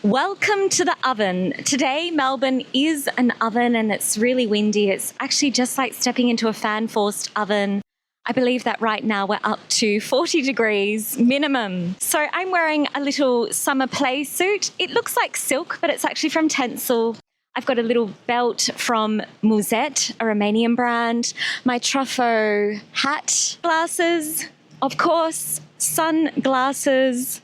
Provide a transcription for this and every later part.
Welcome to the oven. Today, Melbourne is an oven and it's really windy. It's actually just like stepping into a fan-forced oven. I believe that right now we're up to 40 degrees minimum. So I'm wearing a little summer play suit. It looks like silk, but it's actually from Tencel. I've got a little belt from Musette, a Romanian brand. My truffle hat, glasses, of course, sunglasses.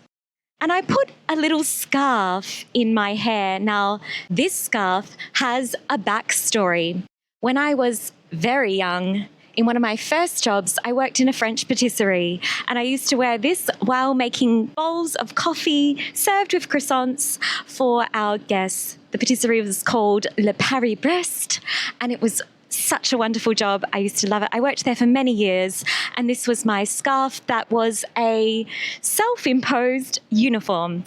And I put a little scarf in my hair. Now, this scarf has a backstory. When I was very young, in one of my first jobs, I worked in a French patisserie, and I used to wear this while making bowls of coffee served with croissants for our guests. The patisserie was called Le Paris-Brest, and it was such a wonderful job. I used to love it. I worked there for many years, and this was my scarf that was a self-imposed uniform.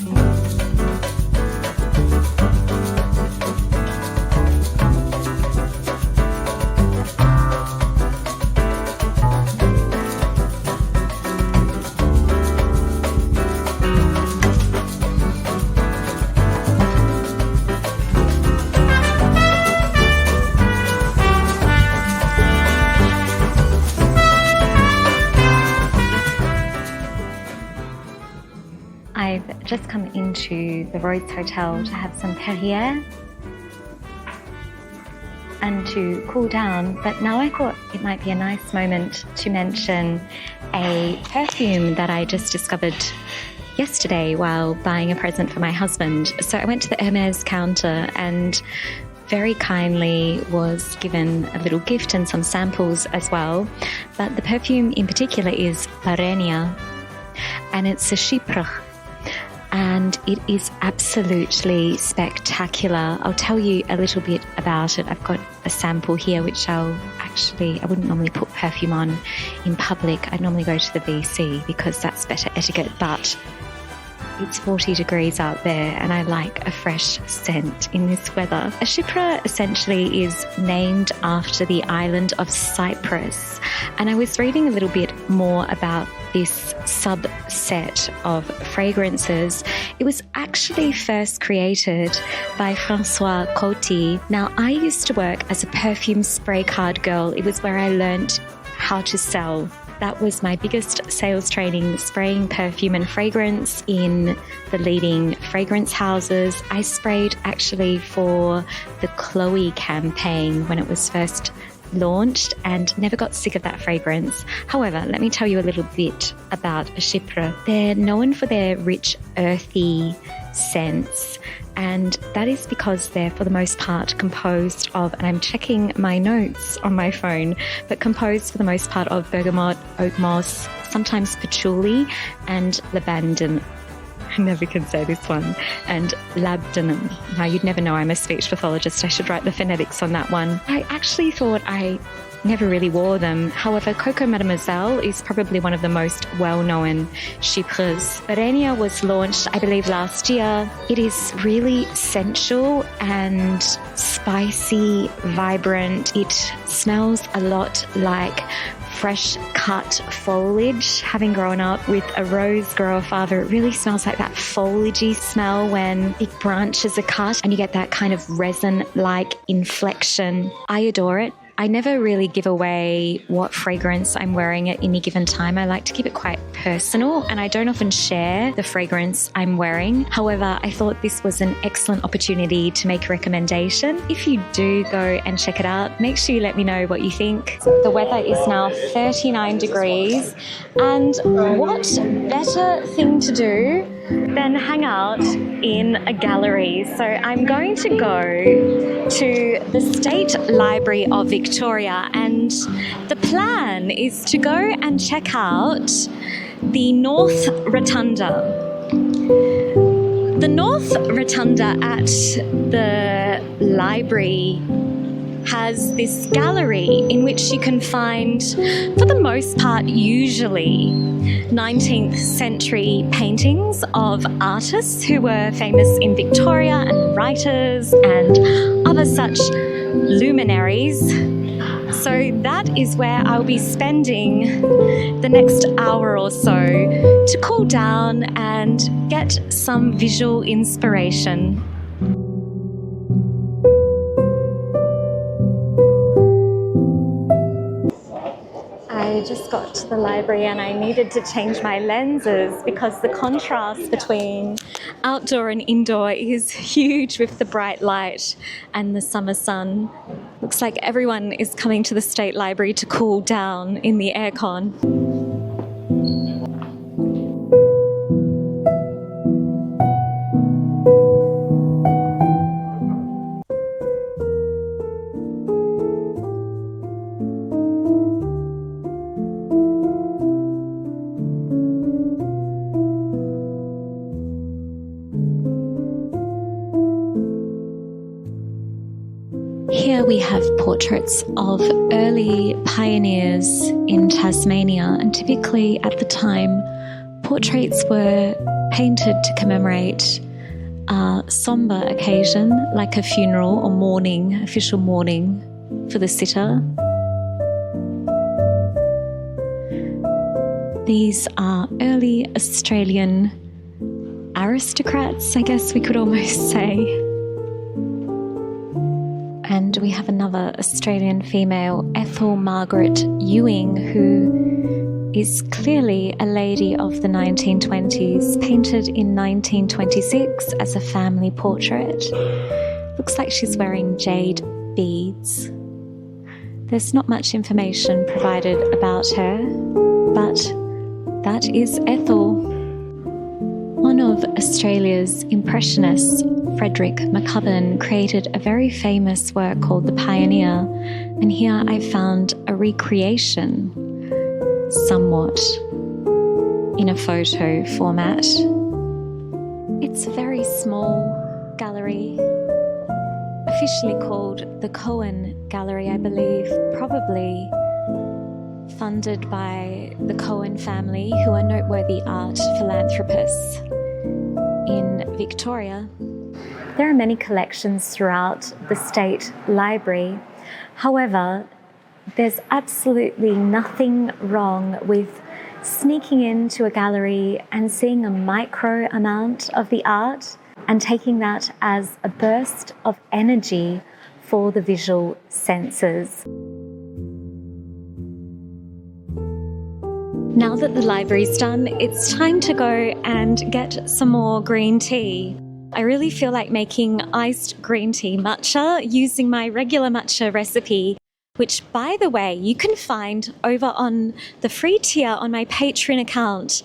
I've just come into the Royce hotel to have some Perrier and to cool down, but now I thought it might be a nice moment to mention a perfume that I just discovered yesterday while buying a present for my husband. So I went to the Hermès counter and very kindly was given a little gift and some samples as well. But the perfume in particular is Perrier, and it's a Chypre. And it is absolutely spectacular. I'll tell you a little bit about it. I've got a sample here, which I wouldn't normally put perfume on in public. I'd normally go to the VC because that's better etiquette, but it's 40 degrees out there and I like a fresh scent in this weather. A Chypre essentially is named after the island of Cyprus. And I was reading a little bit more about this subset of fragrances. It was actually first created by François Coty. Now, I used to work as a perfume spray card girl. It was where I learned how to sell. That was my biggest sales training, spraying perfume and fragrance in the leading fragrance houses. I sprayed actually for the Chloe campaign when it was first launched and never got sick of that fragrance. However, let me tell you a little bit about a Chypre. They're known for their rich, earthy scents, and that is because they're for the most part composed of, and I'm checking my notes on my phone, but composed for the most part of bergamot, oak moss, sometimes patchouli, and lavandin. I never can say this one. And labdanum. Now, you'd never know I'm a speech pathologist. I should write the phonetics on that one. I actually thought I never really wore them. However, Coco Mademoiselle is probably one of the most well-known Chypres. Perrier was launched, I believe, last year. It is really sensual and spicy, vibrant. It smells a lot like fresh cut foliage. Having grown up with a rose grower father, it really smells like that foliagey smell when big branches are cut and you get that kind of resin-like inflection. I adore it. I never really give away what fragrance I'm wearing at any given time. I like to keep it quite personal and I don't often share the fragrance I'm wearing. However, I thought this was an excellent opportunity to make a recommendation. If you do go and check it out, make sure you let me know what you think. The weather is now 39 degrees, and what better thing to do than hang out in a gallery. So I'm going to go to the State Library of Victoria, and the plan is to go and check out the North Rotunda. The North Rotunda at the library has this gallery in which you can find, for the most part, usually 19th century paintings of artists who were famous in Victoria and writers and other such luminaries. So that is where I'll be spending the next hour or so to cool down and get some visual inspiration. I just got to the library and I needed to change my lenses because the contrast between outdoor and indoor is huge with the bright light and the summer sun. Looks like everyone is coming to the State Library to cool down in the aircon. Here we have portraits of early pioneers in Tasmania, and typically at the time, portraits were painted to commemorate a sombre occasion like a funeral or mourning, official mourning for the sitter. These are early Australian aristocrats, I guess we could almost say. And we have another Australian female, Ethel Margaret Ewing, who is clearly a lady of the 1920s, painted in 1926 as a family portrait. Looks like she's wearing jade beads. There's not much information provided about her, but that is Ethel. One of Australia's Impressionists, Frederick McCubbin, created a very famous work called The Pioneer, and here I found a recreation, somewhat, in a photo format. It's a very small gallery, officially called the Cowen Gallery, I believe, probably funded by the Cowen family, who are noteworthy art philanthropists in Victoria. There are many collections throughout the State Library. However, there's absolutely nothing wrong with sneaking into a gallery and seeing a micro amount of the art and taking that as a burst of energy for the visual senses. Now that the library's done, it's time to go and get some more green tea. I really feel like making iced green tea matcha using my regular matcha recipe, which, by the way, you can find over on the free tier on my Patreon account.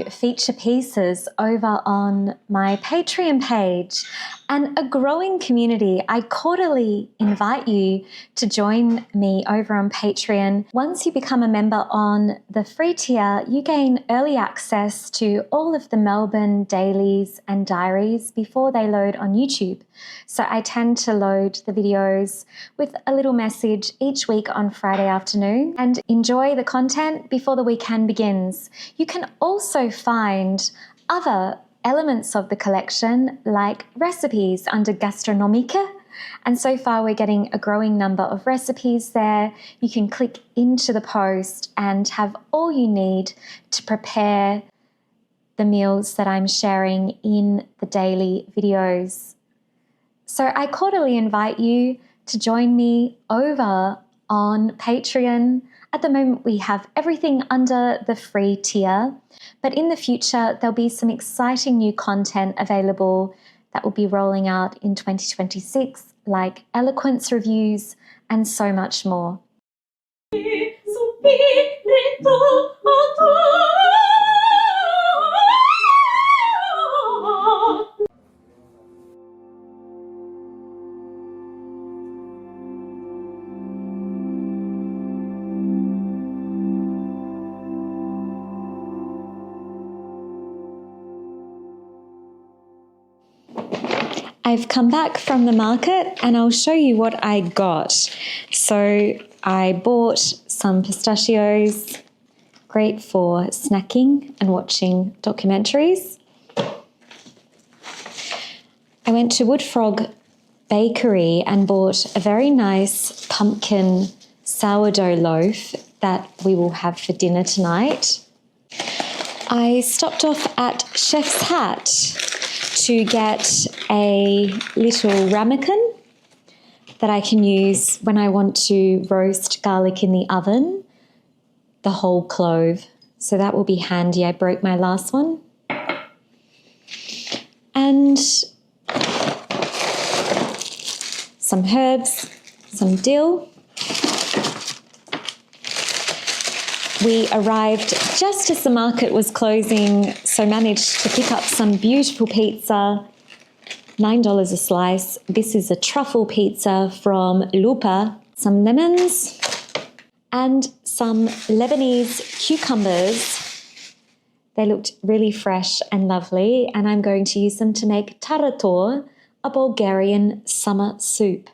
Feature pieces over on my Patreon page and a growing community. I cordially invite you to join me over on Patreon. Once you become a member on the free tier, you gain early access to all of the Melbourne dailies and diaries before they load on YouTube. So I tend to load the videos with a little message each week on Friday afternoon and enjoy the content before the weekend begins. You can also find other elements of the collection like recipes under Gastronomica, and so far we're getting a growing number of recipes there. You can click into the post and have all you need to prepare the meals that I'm sharing in the daily videos. So I cordially invite you to join me over on Patreon. At the moment, we have everything under the free tier, but in the future, there'll be some exciting new content available that will be rolling out in 2026, like Eloquence reviews, and so much more. I've come back from the market and I'll show you what I got. So I bought some pistachios, great for snacking and watching documentaries. I went to Woodfrog Bakery and bought a very nice pumpkin sourdough loaf that we will have for dinner tonight. I stopped off at Chef's Hat to get a little ramekin that I can use when I want to roast garlic in the oven, the whole clove. So that will be handy. I broke my last one. And some herbs, some dill. We arrived just as the market was closing, so managed to pick up some beautiful pizza, $9 a slice. This is a truffle pizza from Lupa, some lemons, and some Lebanese cucumbers. They looked really fresh and lovely, and I'm going to use them to make Tarator, a Bulgarian summer soup.